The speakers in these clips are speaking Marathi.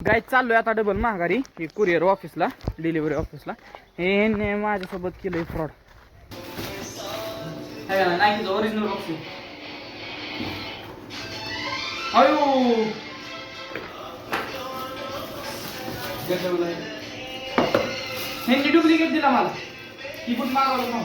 गाय चाललोय आता डबल महागारी हे कुरिअर ऑफिसला डिलिव्हरी ऑफिसला. हे माझ्यासोबत केलंय फ्रॉड. नाही ओरिजिनल बॉक्स अयो ह्यांनी डुप्लिकेट दिला मला. ही बुट मागवलं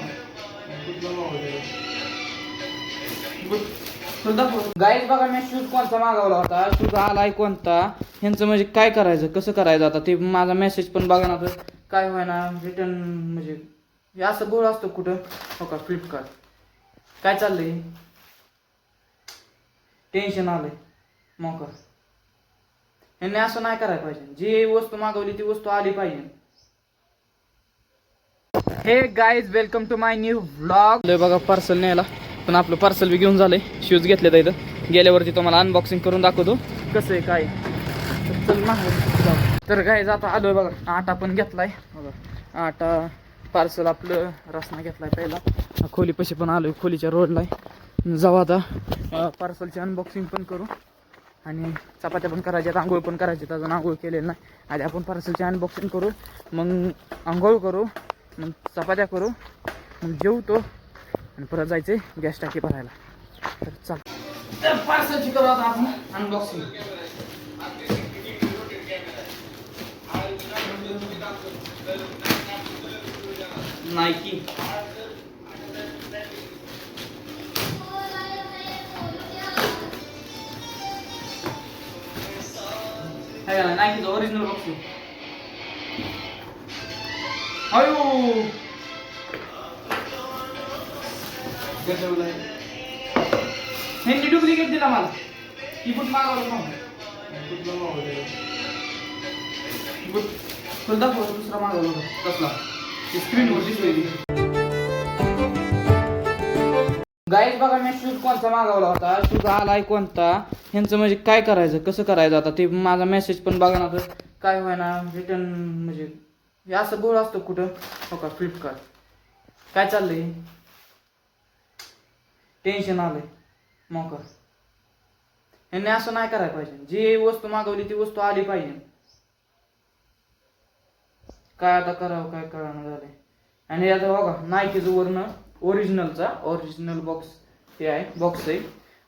गाईज बघा मी शूज कोणता मागवला होता. शूज आलाय कोणता ह्यांचं म्हणजे काय करायचं कसं करायचं आता ते माझा मेसेज पण बघा ना तर काय व्हायना रिटर्न म्हणजे हे असं बोल असतं कुठं हो का फ्लिपकार्ट काय चाललंय टेन्शन आलंय मोका. ह्यांनी असं नाही करायला पाहिजे. जी वस्तू मागवली ती वस्तू आली पाहिजे. Hey guys welcome to my new vlog. बघा पार्सल न्यायला पण आपलं पार्सल बी घेऊन झालंय. शूज घेतले तर इथं गेल्यावरती तुम्हाला अनबॉक्सिंग करून दाखवतो कसं आहे काय. तर गाईज आता आलोय बघा. आटा पण घेतलाय बघा. आटा पार्सल आपलं रसना घेतलाय पहिला. खोली पैसे पण आलोय खोलीच्या रोडला जाऊ. आता पार्सलची अनबॉक्सिंग पण करू आणि चपात्या पण करायच्यात आंघोळ पण करायची. अजून आंघोळ केलेलं नाही. आधी आपण पार्सलची अनबॉक्सिंग करू मग आंघोळ करू मग चपात्या करू मग जेवतो आणि परत जायचे गॅस टाकी भरायला. तर चाल तर पार्सलची करू आता आपण अनबॉक्सिंग. नाईकी नाईकीचं ओरिजिनल बॉक्स अयो ह्यांनी डुप्लिकेट दिला मला. ही बुट मागवलं बुट दाखव दुसरा मागवला कसला स्क्रीनवर दिसतोय. गाईज बघा मी शूज कोणता मागवला होता. शूज आलाय कोणता ह्यांचं म्हणजे काय करायचं कसं करायचं आता ते माझा मेसेज पण बघा ना तर काय व्हायना रिटर्न म्हणजे हे असं बोल असतं कुठं हो का फ्लिपकार्ट काय चाललंय टेन्शन आलंय मोका. ह्यांनी असं नाही करायला पाहिजे. जी वस्तू मागवली ती वस्तू आली पाहिजे. काय आता करावं काय कळणार झालंय. आणि आता बघा नाईकीचं वरनं ओरिजिनल बॉक्स हे आहे बॉक्स आहे.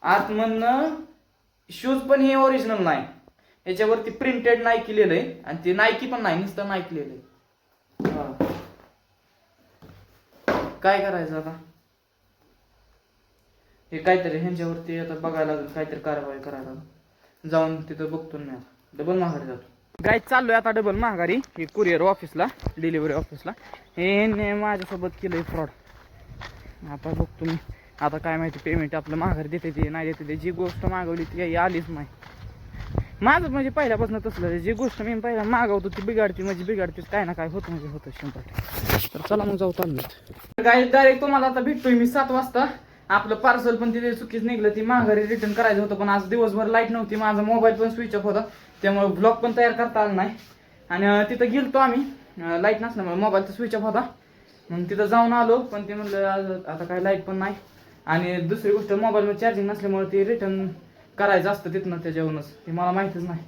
आतमधनं शूज पण हे ओरिजिनल नाही. याच्यावरती प्रिंटेड नाईकी लिहिलंय आणि ते नाईकी पण नाही नुसतं नाईकी लिहिलंय. काय करायचं आता हे काहीतरी ह्यांच्यावरती आता बघायला लागेल. काहीतरी कारवाई करायला जाऊन तिथं बघतो मी. आता डबल महागारी जातो. गाय चाललोय आता डबल महागारी हे कुरिअर ऑफिसला डिलिव्हरी ऑफिसला. हे माझ्यासोबत केलंय फ्रॉड. आता बघतो मी. आता काय माहिती पेमेंट आपलं महागारी देते ते नाही देते ते. जी गोष्ट मागवली ती आलीच नाही. माझं म्हणजे पहिल्यापासून तसलं जी गोष्ट मी पहिला मागवतो ती बिघाडती म्हणजे बिघाडतीच काय ना काय होतं म्हणजे होतं 100%. तर चला मग जाऊ चाललो. काय डायरेक्ट तुम्हाला आता भेटतोय मी 7 वाजता. आपलं पार्सल पण तिथे चुकीच निघलं. ती माघारी रिटर्न करायचं होतं पण आज दिवसभर लाईट नव्हती. माझा मोबाईल पण स्विच ऑफ होता त्यामुळे ब्लॉग पण तयार करता आला नाही. आणि तिथं गेलतो आम्ही लाईट नसल्यामुळे मोबाईल तर स्विच ऑफ होता. मग तिथं जाऊन आलो पण ते म्हणलं आता काय लाईट पण नाही. आणि दुसरी गोष्ट मोबाईलमध्ये चार्जिंग नसल्यामुळे ते रिटर्न करायचं असतं तिथनं त्याच्यावरूनच ते मला माहितीच नाही.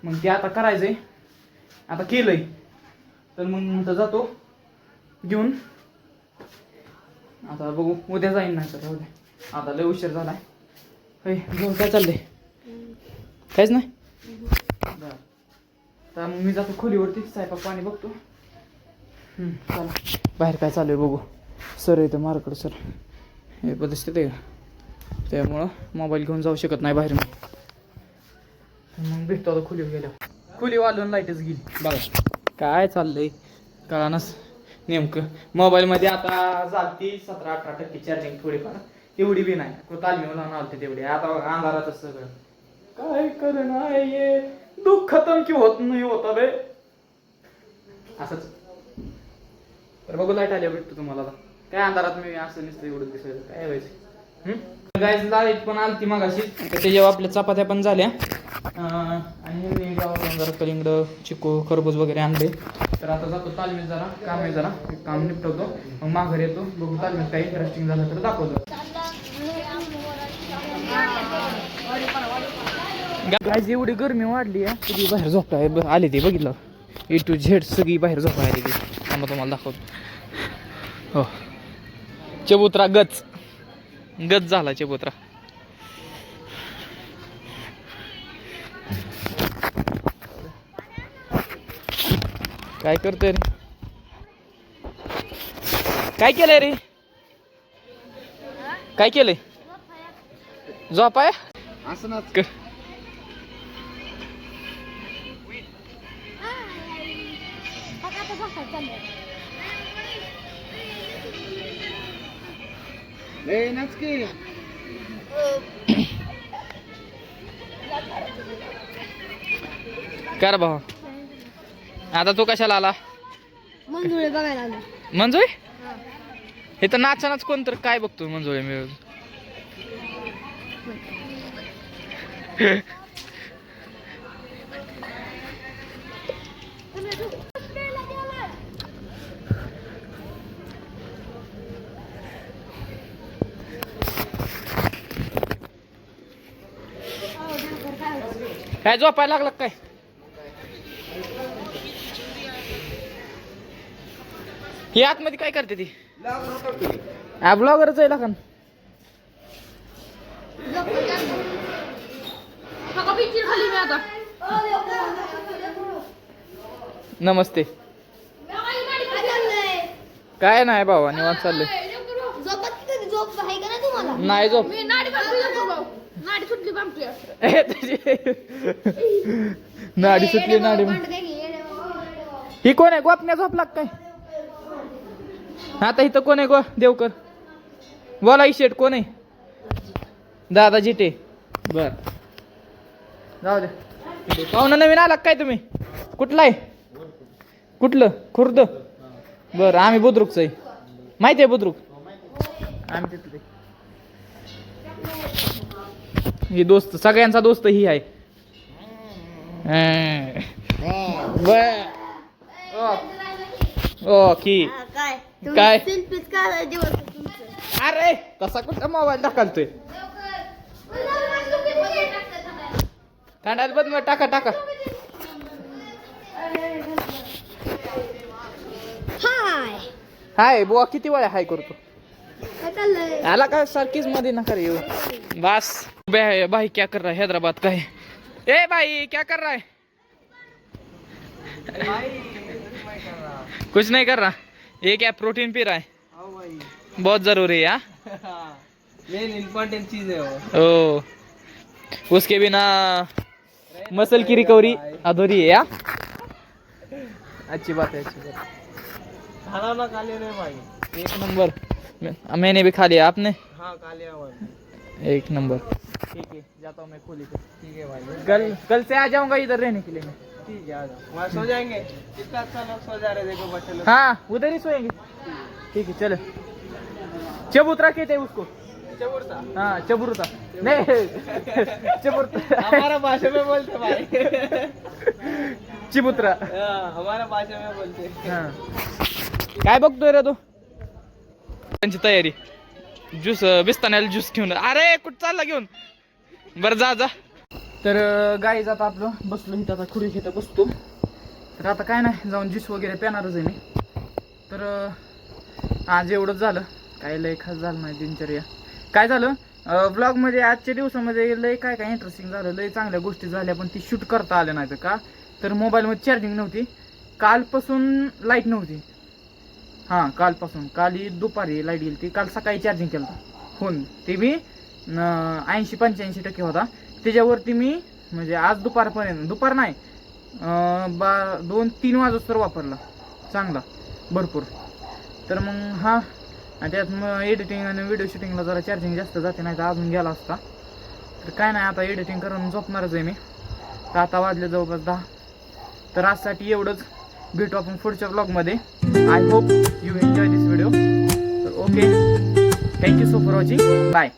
मग ते आता करायचंय आता केलंय तर मग नंतर जातो घेऊन. आता बघू उद्या जाईन नाही तर उद्या. आता लय उशीर झालाय. घेऊन काय चाललंय काहीच नाही. तर मग मी जातो खोलीवरती स्वयंपाक पाणी बघतो. चला बाहेर काय चालू आहे बघू. सर येतं मार्केट सर हे परिस्थिती आहे का त्यामुळं मोबाईल घेऊन जाऊ शकत नाही बाहेर. मग भेटतो आता खोलीवर गेल्यावर. खोली वाजून लाईटच गेली. बघा काय चाललंय कळानच नेमकं. मोबाईलमध्ये आता जाती 17-18% चार्जिंग थोडीफार एवढी बी नाही. तालमीवर लावून आलते तेवढी. आता अंधारातच सगळं काय करणार ये दुःख खतम की होत नाही होता बे असंच. तर बघू लाईट आल्या भेटतो तुम्हाला. काय अंधारात मी असं नसतं एवढं दिसायचं काय व्हायचं. गायच लाईट पण आलती मगाशी त्याच्यावर आपल्या चपात्या पण झाल्या. आणि मी गावातून जरा कलिंगड चिकू खरबूज वगैरे आणले. तर आता जातो तालमीत जरा काम आहे जरा काम निपटवतो मग माघारी येतो. बघू तालमीत काही इंटरेस्टिंग झालं तर दाखवतो. गाईज एवढी गरमी वाढली आहे कधी बाहेर झोपाय आली ते बघितलं A to Z सगळी बाहेर झोपाय आली ती थांबा तुम्हाला दाखवतो हो चबुत्रा गच झाला चबुत्रा काय करतोय रे काय केलंय रे काय केलंय झोपाय असं ना नाच की कर भाऊ आता तू कशाला आला मंजुळे बघायला आलो. मंजुळे हे तर नाचनाच कोण तर काय बघतो मंजुळे मिळून काय झोपायला लागला काय ही आतमध्ये काय करते ती ब्लॉगरच आहे का नमस्ते काय नाही बाबा निवांत चाललंय नाही झोप नाडी सुटली नाडी ही कोण आहे गोपण्या झोपला काय आता इथं कोण आहे गो देवकर बोला शेट कोण आहे दादा जिटे बर जाऊ दे पाहुणा नवीन आला काय तुम्ही कुठला आहे कुठलं खुर्द बर आम्ही बुद्रुकच आहे माहिती आहे बुद्रुक आम्ही तिथले ही दोस्त सगळ्यांचा दोस्त ही आहे ओके काय अरे तसा कुठं मोबाईल टाकालतोय थांडायला बंद टाका टाका हाय बुवा किती वेळा हाय करतो आला का सारखीच मध्ये नका रे येऊ बस भाई क्या कर रहा है हैदराबाद का है ए भाई क्या कर रहा है कुछ नहीं कर रहा ये क्या प्रोटीन पी रहा है बहुत जरूरी है मेन इम्पोर्टेंट चीज है ओ उसके बिना मसल की रिकवरी अधूरी है या अच्छी बात है खाना ना खा लेने भाई एक नंबर मैंने भी खा लिया आपने हाँ खा लिया भाई एक नंबर ठीक है जाता हूँ मैं खोली पे ठीक है भाई कल से आ जाऊंगा इधर रहने के लिए मैं ठीक है आ जाओ वहाँ सो जाएंगे कितना अच्छा लोग सो जा रहे देखो बच्चे लोग हाँ उधर ही सोएंगे ठीक है चलो चबूतरा कहते हैं उसको चबुरता हाँ चबूतरा नहीं चबूतरा हमारा भाषा में बोलते भाई चिबुत्रा हमारा भाषा में बोलते हाँ काय बघतोय रे तू त्यांची तयारी ज्यूस बिस्ताण्याला ज्यूस घेऊन अरे कुठं चालला घेऊन बरं जा जा तर गाईज आता आपलं बसलो इथं आता खुर्ची इथं बसतो तर आता काय नाही जाऊन ज्यूस वगैरे पिणारच आहे मी तर आज एवढंच झालं काय लय खास झालं नाही दिनचर्या काय झालं ब्लॉगमध्ये आजच्या दिवसामध्ये लय काय काय इंटरेस्टिंग झालं लय चांगल्या गोष्टी झाल्या पण ती शूट करता आल्या नाही का तर मोबाईलमध्ये चार्जिंग नव्हती कालपासून लाईट नव्हती हां कालपासून काल दुपारी लाईट गेली ती काल सकाळी चार्जिंग केलं होतं फोन ते बी 80-85% होता त्याच्यावरती मी म्हणजे आज दुपारपर्यंत दुपार नाही 2-3 वाजोस्तर वापरला चांगला भरपूर तर मग हा आणि त्यात मग एडिटिंग आणि व्हिडिओ शूटिंगला जरा चार्जिंग जास्त जाते नाही तर अजून गेला असता तर काय नाही आता एडिटिंग करून झोपणारच आहे मी तर आता वाजले जवळपास 10 तर आजसाठी एवढंच भेटू आपण पुढच्या ब्लॉगमध्ये I hope you enjoy this video तर okay thank you so for watching bye